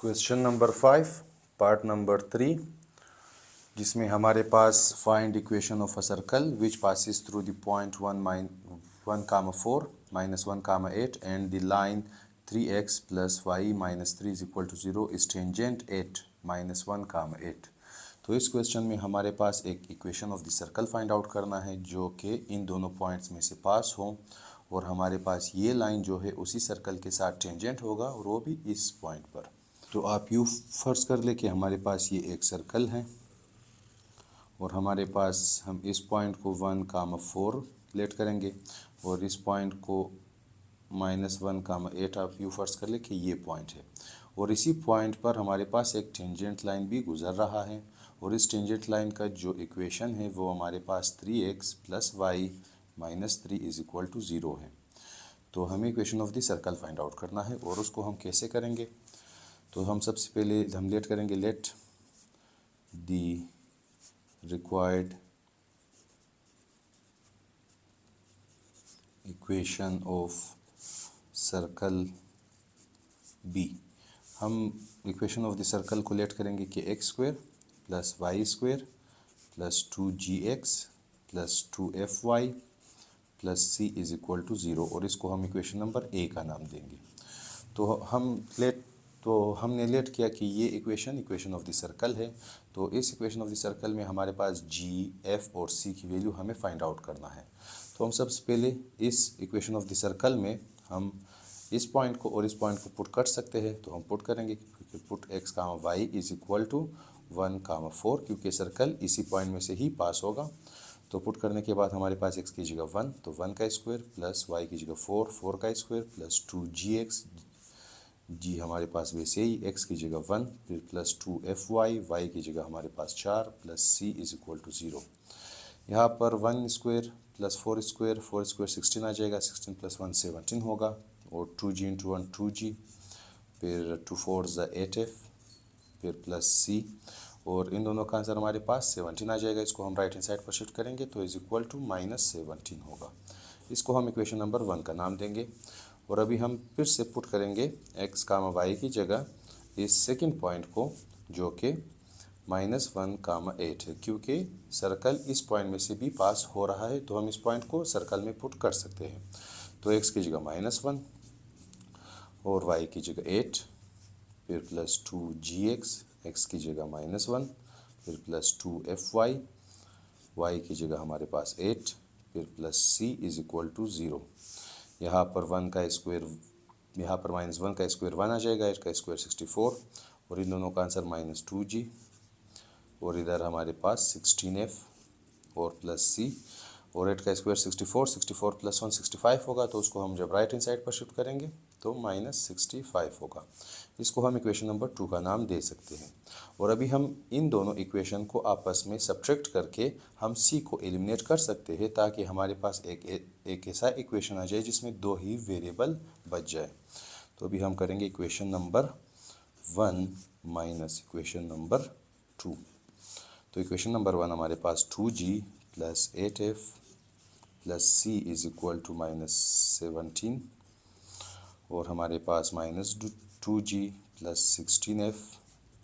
Question number 5 part number 3 जिसमें हमारे पास find equation of a circle which passes through the point 1,4 -1, 8 and the line 3x + y - 3 = 0 is tangent at -1, 8। तो इस question में हमारे पास एक equation of the circle find out करना है जो कि इन दोनों पॉइंट्स में से पास हो और हमारे पास ये लाइन जो है उसी सर्कल के साथ टेंजेंट होगा और वो भी इस पॉइंट पर। तो आप यूँ फर्ज कर ले कि हमारे पास ये एक सर्कल है और हमारे पास हम इस पॉइंट को 1, 4 लेट करेंगे और इस पॉइंट को -1, 8 आप यूँ फर्ज कर ले कि ये पॉइंट है और इसी पॉइंट पर हमारे पास एक टेंजेंट लाइन भी गुजर रहा है और इस टेंजेंट लाइन का जो इक्वेशन है वो हमारे पास 3x + y - 3 = 0 है। तो हमें equation of the circle find out करना है और उसको हम कैसे करेंगे। तो हम सबसे पहले हम लेट करेंगे let the required equation of circle be. हम इक्वेशन ऑफ द सर्कल को लेट करेंगे कि x² + y² + 2gx + 2fy + c = 0 और इसको हम इक्वेशन नंबर ए का नाम देंगे। तो हमने लेट किया कि ये इक्वेशन ऑफ द सर्कल है। तो इस इक्वेशन ऑफ द सर्कल में हमारे पास g, f और c की वैल्यू हमें फाइंड आउट करना है। तो हम सबसे पहले इस इक्वेशन ऑफ द सर्कल में हम इस पॉइंट को और इस पॉइंट को पुट कर सकते हैं। तो हम पुट करेंगे पुट x, y = 1, 4 क्योंकि सर्कल इसी पॉइंट में से ही पास होगा। तो पुट करने के बाद हमारे पास x की जगह 1 तो 1 का स्क्वायर + y की जगह 4, 4 का स्क्वायर + 2gx जी हमारे पास वैसे ही x की जगह 1 फिर + 2fy y की जगह हमारे पास 4 + c = 0। यहाँ पर 1 स्क्वायर + 4 स्क्वायर 4 स्क्वायर 16 आ जाएगा, 16 + 1 17 होगा और 2g × 1 2g फिर 2 4 8f फिर + c और इन दोनों का आंसर हमारे पास 17 आ जाएगा। इसको हम राइट हैंड साइड पर शिफ्ट करेंगे तो = -17 होगा। इसको हम इक्वेशन नंबर 1 का नाम देंगे और अभी हम फिर से पुट करेंगे x, y की जगह इस सेकंड पॉइंट को जो कि -1, 8 है क्योंकि सर्कल इस पॉइंट में से भी पास हो रहा है तो हम इस पॉइंट को सर्कल में पुट कर सकते हैं। तो x की जगह -1 और y की जगह 8 फिर + 2gx x की जगह -1 फिर + 2fy y की जगह हमारे पास 8 फिर + c = 0। यहाँ पर 1 का स्क्वायर यहाँ पर -1 का स्क्वायर 1 आ जाएगा, 8 का स्क्वायर 64 और इन दोनों का आंसर -2g और इधर हमारे पास 16f और + c और 8 का स्क्वायर 64, 64 + 1 65 होगा। तो उसको हम जब राइट हैंड साइड पर शिफ्ट करेंगे तो -65 होगा। इसको हम इक्वेशन नंबर 2 का नाम दे सकते हैं और अभी हम इन दोनों इक्वेशन को आपस में सब्ट्रैक्ट करके हम c को एलिमिनेट कर सकते हैं ताकि हमारे पास एक ऐसा इक्वेशन आ जाए जिसमें 2 ही वेरिएबल बच जाए। तो अभी हम करेंगे equation number 1 minus equation number 2। तो इक्वेशन नंबर 1 हमारे पास 2g + 8f + c = -17 और हमारे पास -2g + 16f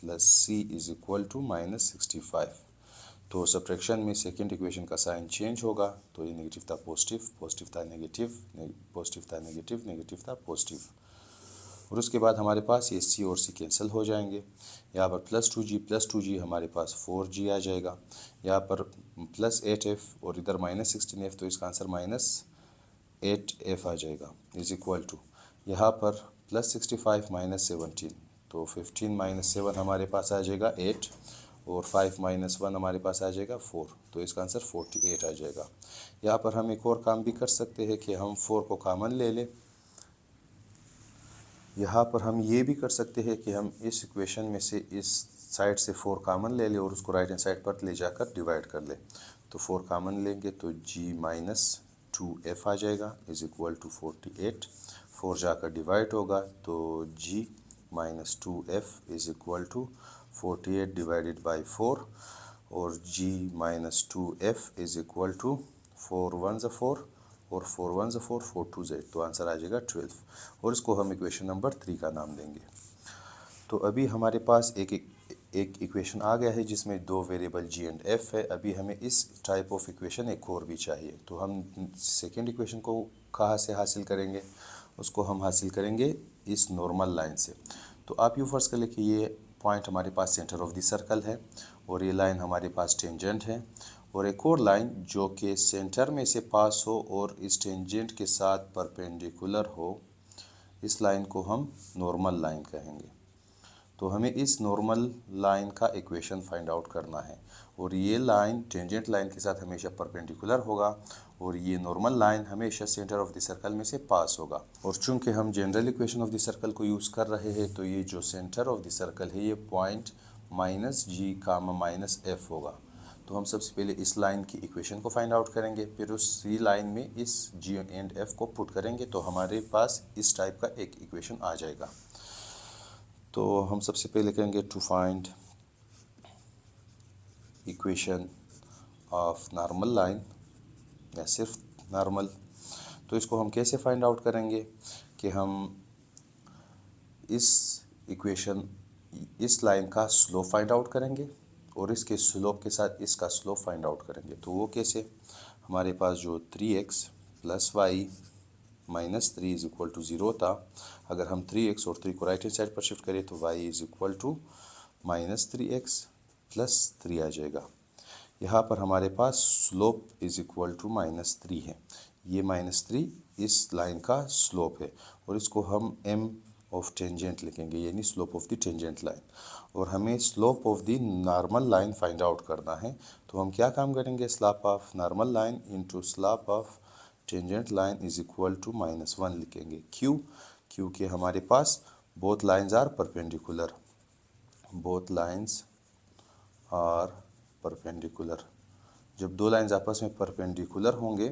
+ c = -65। तो सब्ट्रैक्शन में सेकेंड इक्वेशन का साइन चेंज होगा तो ये नेगेटिव था पॉजिटिव, पॉजिटिव था नेगेटिव, पॉजिटिव था नेगेटिव, नेगेटिव था पॉजिटिव और उसके बाद हमारे पास ये c और c कैंसिल हो जाएंगे। यहाँ पर +2g हमारे पास 4g आ जाएगा। यहाँ पर +8f और इधर -16f तो इसका आंसर -8f आ जाएगा = यहाँ पर +65 -17 तो 15 - 7 हमारे पास आ जाएगा 8 और 5 - 1 हमारे पास आ जाएगा 4 तो इसका आंसर 48 आ जाएगा। यहाँ पर हम एक और काम भी कर सकते हैं कि हम 4 को कॉमन ले लें। यहाँ पर हम ये भी कर सकते हैं कि हम इस इक्वेशन में से इस साइड से 4 कॉमन ले लें और उसको राइट हैंड साइड पर ले जाकर डिवाइड कर लें। तो 4 कॉमन लेंगे तो g - 2f आ जाएगा = 48। 4 जाकर डिवाइड होगा तो g - 2f = 48 डिवाइडेड बाई 4 और g - 2f = 4 1 4 और 4 1 4 4 2 8 तो आंसर आ जाएगा 12 और इसको हम इक्वेशन नंबर 3 का नाम देंगे। तो अभी हमारे पास एक इक्वेशन आ गया है जिसमें दो वेरिएबल जी एंड एफ है। अभी हमें इस टाइप ऑफ इक्वेशन एक और भी चाहिए। तो हम सेकेंड इक्वेशन को कहाँ से हासिल करेंगे? उसको हम हासिल करेंगे इस नॉर्मल लाइन से। तो आप यूँ फर्ज कर लें कि ये पॉइंट हमारे पास सेंटर ऑफ द सर्कल है और ये लाइन हमारे पास टेंजेंट है, और एक और लाइन जो कि सेंटर में से पास हो और इस टेंजेंट के साथ परपेंडिकुलर हो, इस लाइन को हम नॉर्मल लाइन कहेंगे। तो हमें इस नॉर्मल लाइन का इक्वेशन फाइंड आउट करना है, और ये लाइन टेंजेंट लाइन के साथ हमेशा परपेंडिकुलर होगा, और ये नॉर्मल लाइन हमेशा सेंटर ऑफ द सर्कल में से पास होगा। और चूंकि हम general equation of the circle को यूज़ कर रहे हैं, तो ये जो सेंटर ऑफ द सर्कल है ये पॉइंट -g, -f होगा। तो हम सबसे पहले इस लाइन की इक्वेशन को फाइंड आउट करेंगे, फिर उसी लाइन में इस g एंड f को पुट करेंगे, तो हमारे पास इस टाइप का एक इक्वेशन आ जाएगा। तो हम सबसे पहले करेंगे to find equation of normal line, या सिर्फ नॉर्मल। तो इसको हम कैसे फाइंड आउट करेंगे कि हम इस लाइन का स्लोप फाइंड आउट करेंगे और इसके स्लोप के साथ इसका स्लोप फाइंड आउट करेंगे। तो वो कैसे? हमारे पास जो 3x + y - 3 = 0 था, अगर हम 3x और 3 को राइट हैंड साइड पर शिफ्ट करें तो y = -3x + 3 आ जाएगा। यहाँ पर हमारे पास स्लोप =-3 है। ये -3 इस लाइन का स्लोप है, और इसको हम m ऑफ टेंजेंट लिखेंगे, यानी slope of the tangent line. और हमें slope of the normal line find out करना है। तो हम क्या काम करेंगे? Slope of normal line into slope of tangent line =-1 लिखेंगे। क्यों? क्योंकि हमारे पास both lines are perpendicular, both lines are perpendicular. जब दो लाइन्स आपस में परपेंडिकुलर होंगे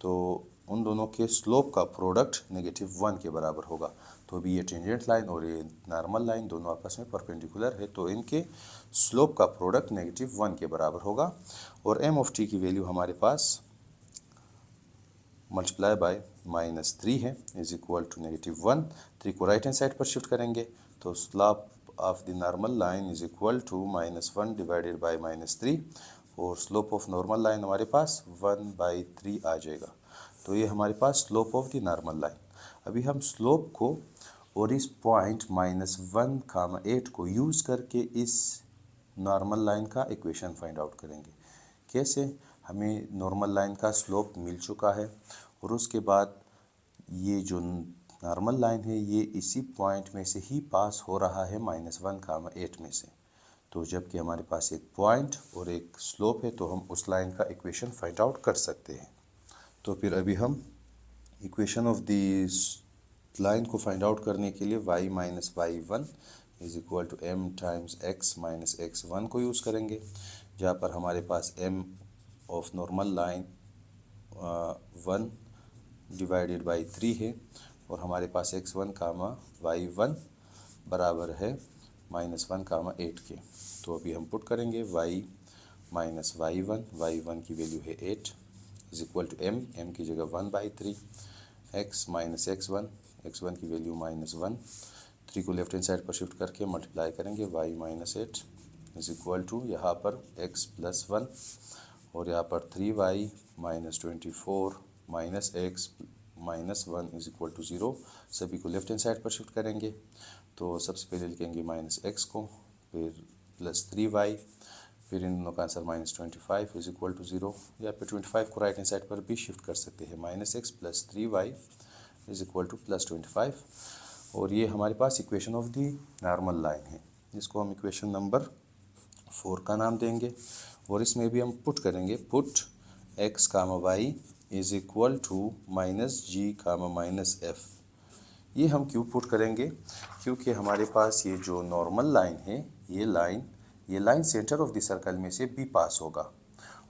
तो उन दोनों के स्लोप का प्रोडक्ट -1 के बराबर होगा। तो अभी ये टेंजेंट लाइन और ये नॉर्मल लाइन दोनों आपस में परपेंडिकुलर है, तो इनके स्लोप का प्रोडक्ट -1 के बराबर होगा। और m ऑफ t की वैल्यू हमारे पास मल्टीप्लाई बाय -3 है, =-1। 3 को राइट हैंड साइड पर शिफ्ट करेंगे तो slope of the normal line =-1 divided by -3, और स्लोप ऑफ नॉर्मल लाइन हमारे पास 1/3 आ जाएगा। तो ये हमारे पास slope of the normal line. अभी हम स्लोप को और इस पॉइंट -1, 8 को यूज़ करके इस नॉर्मल लाइन का इक्वेशन फाइंड आउट करेंगे। कैसे? हमें नॉर्मल लाइन का स्लोप मिल चुका है, और उसके बाद ये जो नॉर्मल लाइन है ये इसी पॉइंट में से ही पास हो रहा है -1, 8 में से। तो जबकि हमारे पास एक पॉइंट और एक स्लोप है, तो हम उस लाइन का इक्वेशन फाइंड आउट कर सकते हैं। तो फिर अभी हम इक्वेशन ऑफ द लाइन को फाइंड आउट करने के लिए y - y1 = m times x - x1 को यूज़ करेंगे, जहाँ पर हमारे पास m of normal line 1 divided by 3 है, और हमारे पास x1, y1 बराबर है -1, 8 के। तो अभी हम पुट करेंगे y - y1 की वैल्यू है 8 m की जगह 1/3, x - x1 की वैल्यू -1। 3 को लेफ्ट हैंड साइड पर शिफ्ट करके मल्टीप्लाई करेंगे, y - 8 यहाँ पर x + 1, और यहाँ पर 3y - 24 x - 1 = 0। सभी को लेफ्ट हैंड साइड पर शिफ्ट करेंगे, तो सबसे पहले लिखेंगे -x को, फिर +3y, फिर इन दोनों का आंसर -25 = 0, या फिर 25 को राइट हैंड साइड पर भी शिफ्ट कर सकते हैं, -x + 3y = +25। और ये हमारे पास equation of the normal line है, जिसको हम इक्वेशन नंबर 4 का नाम देंगे। और इसमें भी हम पुट करेंगे, put x, y =-g, -f। ये हम क्यों पुट करेंगे? क्योंकि हमारे पास ये जो नॉर्मल लाइन है, ये line center of the circle में से भी पास होगा,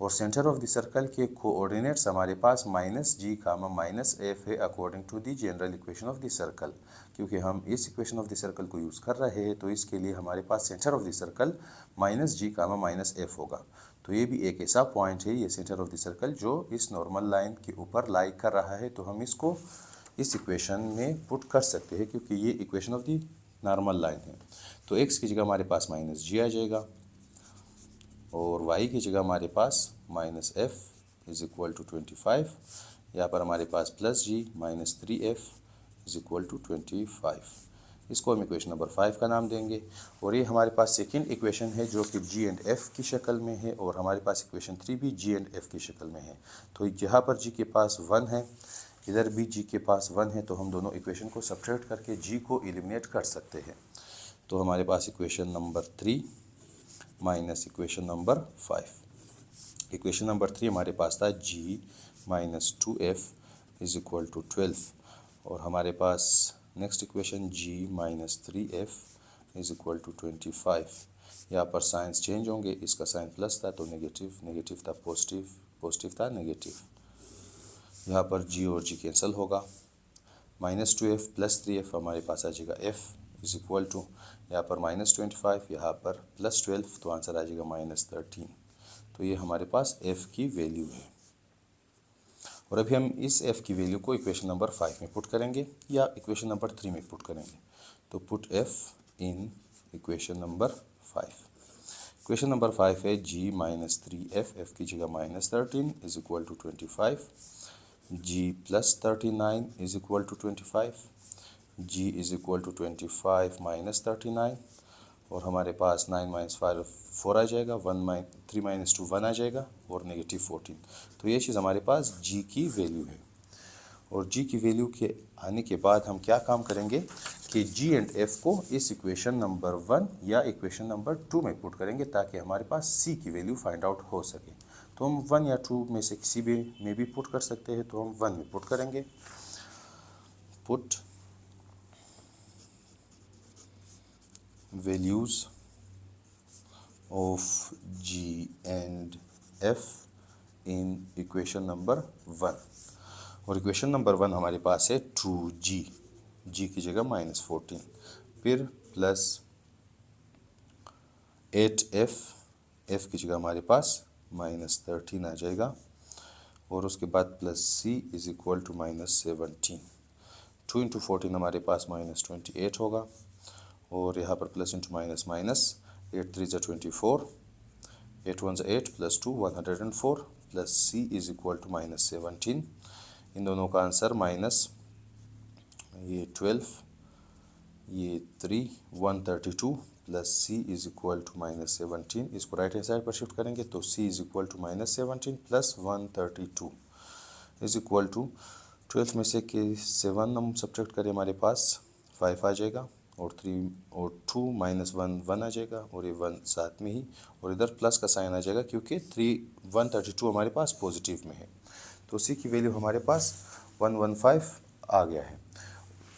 और सेंटर ऑफ द सर्कल के कोऑर्डिनेट्स हमारे पास -g, -f है according to the general equation of the circle. क्योंकि हम इस इक्वेशन ऑफ द सर्कल को यूज़ कर रहे हैं, तो इसके लिए हमारे पास center of the circle -g, -f होगा। तो ये भी एक ऐसा पॉइंट है, ये सेंटर ऑफ द सर्कल, जो इस नॉर्मल लाइन के ऊपर लाई कर रहा है। तो हम इसको इस इक्वेशन में पुट कर सकते हैं, क्योंकि ये equation of the normal line है। तो x की जगह हमारे पास माइनस जी आ जाएगा और y की जगह हमारे पास minus F is equal to 25। यहाँ पर हमारे पास plus G minus 3f is equal to 25। इसको हम इक्वेशन नंबर 5 का नाम देंगे। और ये हमारे पास सेकंड इक्वेशन है जो कि जी एंड एफ की शक्ल में है और हमारे पास इक्वेशन 3 भी जी एंड एफ की शक्ल में है। तो यहाँ पर जी के पास 1 है, इधर भी जी के पास 1 है, तो हम दोनों इक्वेशन को सब्ट्रैक्ट करके जी को एलिमिनेट कर सकते हैं। तो हमारे पास equation number 3 minus equation number 5। Equation number 3 हमारे पास था G minus 2f is equal to 12 और हमारे पास next equation g minus 3f is equal to 25। यहाँ पर साइंस चेंज होंगे, इसका साइन प्लस था तो नेगेटिव, नेगेटिव था पॉजिटिव, पॉजिटिव था नेगेटिव। यहाँ पर g और g कैंसिल होगा, माइनस 2f प्लस 3f हमारे पास आ जाएगा f इज इक्वल टू यहाँ पर माइनस 25, यहाँ पर प्लस 12, तो आंसर आ जाएगा माइनस 13। तो ये हमारे पास f की वैल्यू है। और अभी हम इस f की वैल्यू को इक्वेशन नंबर 5 में पुट करेंगे या इक्वेशन नंबर 3 में पुट करेंगे। तो put f in equation number 5। Equation number 5 है g माइनस 3f, f की जगह minus 13 is equal to 25, g plus 39 is equal to 25, g is equal to 25 minus 39 और हमारे पास 9 माइनस 5 4 आ जाएगा, 3 माइनस 2 1 आ जाएगा और नेगेटिव 14। तो ये चीज़ हमारे पास g की वैल्यू है। और g की वैल्यू के आने के बाद हम क्या काम करेंगे कि g एंड f को इस इक्वेशन नंबर 1 या इक्वेशन नंबर 2 में पुट करेंगे ताकि हमारे पास c की वैल्यू फाइंड आउट हो सके। तो हम 1 या 2 में से किसी भी में भी पुट कर सकते हैं, तो हम 1 में पुट करेंगे। Put values of g and f in equation number 1। और इक्वेशन नंबर 1 हमारे पास है 2g, g की जगह माइनस 14, फिर प्लस 8f, f की जगह हमारे पास माइनस 13 आ जाएगा और उसके बाद plus c is equal to minus 17। 2 into 14 हमारे पास माइनस 28 होगा और यहाँ पर प्लस इंटू माइनस माइनस, 8 3 ज़ा 24, 8 1 ज़ा 8 plus 2 104 plus c is equal to minus 17। इन दोनों का आंसर माइनस ये 12, ये 3 132 plus c is equal to minus 17। इसको राइट हैंड साइड पर शिफ्ट करेंगे तो c is equal to minus 17 plus 132 is equal to 12 में से कि 7 हम सब्ट्रैक्ट करें हमारे पास 5 आ जाएगा और 3 और 2 माइनस 1 1 आ जाएगा और ये 1 साथ में ही और इधर प्लस का साइन आ जाएगा क्योंकि 132 हमारे पास पॉजिटिव में है। तो सी की वैल्यू हमारे पास 115 आ गया है।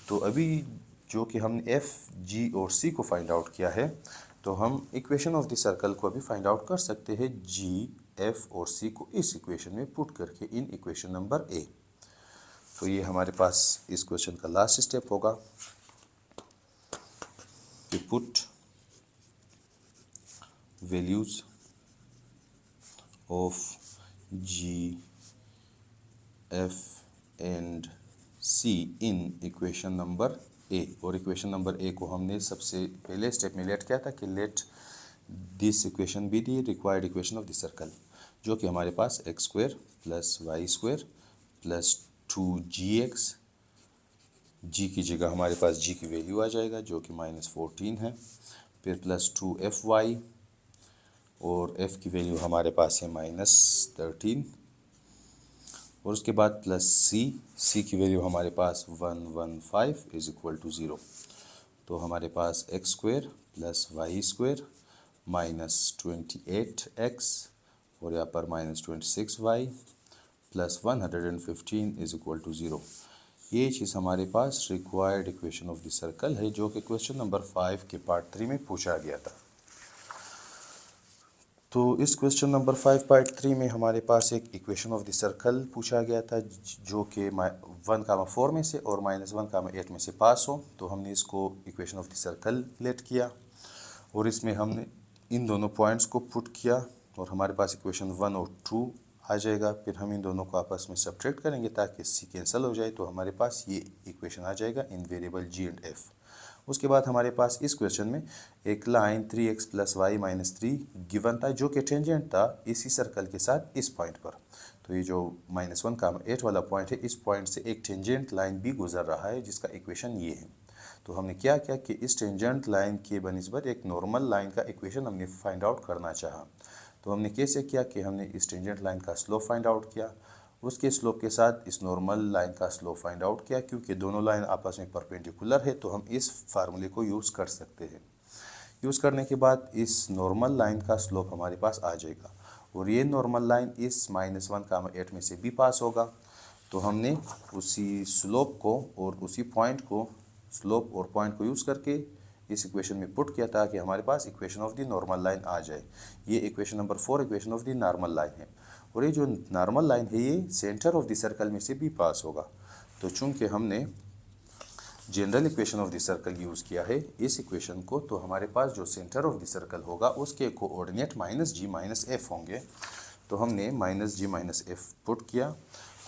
तो अभी जो कि हमने एफ जी और सी को फाइंड आउट किया है, तो हम इक्वेशन ऑफ द सर्कल को अभी फाइंड आउट कर सकते हैं जी एफ और सी को इस इक्वेशन में पुट करके इन इक्वेशन नंबर ए। तो ये हमारे पास इस क्वेश्चन का लास्ट स्टेप होगा कि put values of G F and C in equation number A. और इक्वेशन नंबर ए को हमने सबसे पहले स्टेप में लेट किया था कि let this equation be the required equation of the circle, जो कि हमारे पास X square plus Y square plus 2gx, g की जगह हमारे पास g की वैल्यू आ जाएगा जो कि माइनस 14 है, फिर प्लस 2fy और f की वैल्यू हमारे पास है माइनस 13 और उसके बाद प्लस c की वैल्यू हमारे पास 115 इज इक्वल टू 0। तो हमारे पास X square plus Y square minus 28x और यहाँ पर minus 26y plus 115 is equal to 0। ये चीज़ हमारे पास required equation of the circle है जो कि क्वेश्चन नंबर 5 के पार्ट 3 में पूछा गया था। तो इस क्वेश्चन नंबर 5 पार्ट 3 में हमारे पास एक इक्वेशन ऑफ द सर्कल पूछा गया था जो कि 1,4 में से और -1,8 में से पास हो। तो हमने इसको equation of the circle let किया और इसमें हमने इन दोनों पॉइंट्स को पुट किया और हमारे पास इक्वेशन 1 और 2 आ जाएगा। फिर हम इन दोनों को आपस में सब्ट्रैक्ट करेंगे ताकि सी कैंसिल हो जाए, तो हमारे पास ये इक्वेशन आ जाएगा इन वेरिएबल जी एंड एफ। उसके बाद हमारे पास इस क्वेश्चन में एक लाइन 3x + y - 3 गिवन था, जो कि टेंजेंट था इसी सर्कल के साथ इस पॉइंट पर। तो ये जो -1,8 वाला पॉइंट है, इस पॉइंट से एक टेंजेंट लाइन भी गुजर रहा है, जिसका इक्वेशन ये है। तो हमने क्या किया कि इस टेंजेंट लाइन के बनिस्बत एक नॉर्मल लाइन का इक्वेशन हमने फाइंड आउट करना चाहा। तो हमने कैसे किया कि हमने इस टेंजेंट लाइन का स्लोप फाइंड आउट किया, उसके स्लोप के साथ इस नॉर्मल लाइन का स्लोप फाइंड आउट किया। क्योंकि दोनों लाइन आपस में परपेंडिकुलर है, तो हम इस फार्मूले को यूज़ कर सकते हैं। यूज़ करने के बाद इस नॉर्मल लाइन का स्लोप हमारे पास आ जाएगा, और ये नॉर्मल लाइन इस -1,8 में से भी पास होगा। तो हमने उसी स्लोप को और उसी पॉइंट को, स्लोप और पॉइंट को यूज़ करके इस इक्वेशन में पुट किया, ताकि हमारे पास equation of the normal line आ जाए। ये equation number 4 equation of the normal line है, और ये जो नॉर्मल लाइन है ये सेंटर ऑफ द सर्कल में से भी पास होगा। तो चूंकि हमने general equation of the circle use किया है इस इक्वेशन को, तो हमारे पास जो सेंटर ऑफ द सर्कल होगा उसके कोऑर्डिनेट -g - f होंगे। तो हमने -g - f पुट किया,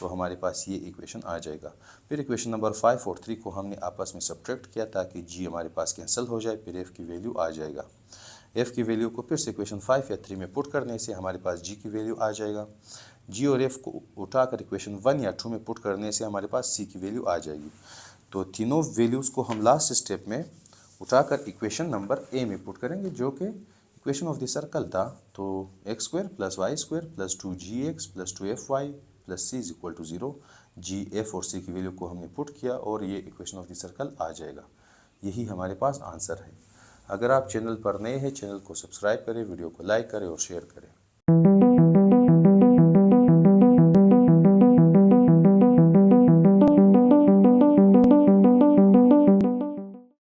तो हमारे पास ये इक्वेशन आ जाएगा। फिर इक्वेशन नंबर 5 और 3 को हमने आपस में सब्ट्रैक्ट किया, ताकि g हमारे पास कैंसिल हो जाए, फिर f की वैल्यू आ जाएगा। f की वैल्यू को फिर से इक्वेशन 5 या 3 में पुट करने से हमारे पास g की वैल्यू आ जाएगा। g और f को उठाकर इक्वेशन 1 या 2 में पुट करने से हमारे पास c की वैल्यू आ जाएगी। तो तीनों वैल्यूज़ को हम लास्ट स्टेप में उठाकर इक्वेशन नंबर a में पुट करेंगे, जो कि इक्वेशन ऑफ द सर्कल था। तो x² + y² + 2gx + 2fy + c = 0। g, f और c की वैल्यू को हमने पुट किया, और ये इक्वेशन ऑफ द सर्कल आ जाएगा। यही हमारे पास आंसर है। अगर आप चैनल पर नए हैं, चैनल को सब्सक्राइब करें, वीडियो को लाइक करें और शेयर करें।